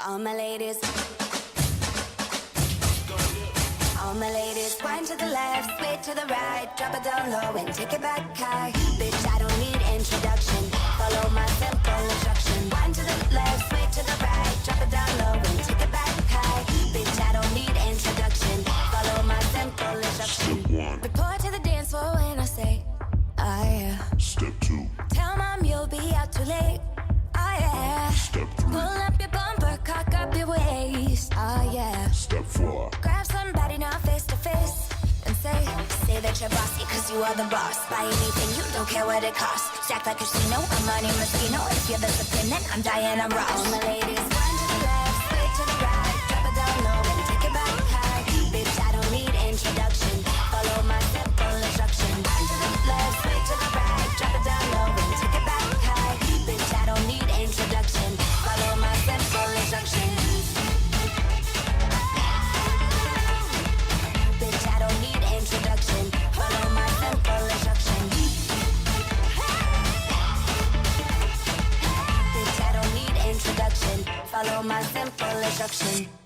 All my ladies. All my ladies, wind to the left, sway to the right, drop it down low and take it back high. Bitch, I don't need introduction. Follow my simple instruction. Wind to the left, sway to the right, drop it down low and take it back high. Bitch, I don't need introduction. Follow my simple instruction. Step one. Report to the dance floor when I say, oh yeah. Step two. Tell mom you'll be out too late. Oh yeah. Step three. Pull up your bumper, cock up your waist. Oh yeah. Step four. Grab somebody now face to face and say that you're bossy cause you are the boss. Buy anything, you don't care what it costs. Stack like casino, I'm Money Moschino. If you're the supreme, then I'm Diana Ross. All my ladies, one to the left, sway to the right, drop it down low and take it back high. Bitch, I don't need introduction. Follow my simple instruction. One to the left, sway to the right, drop it down low and take it back high. Bitch, I don't need introduction. Follow my simple instruction. Bitch, I don't need introduction. Follow my simple instruction. Bitch, I don't need introduction. Follow my simple instruction.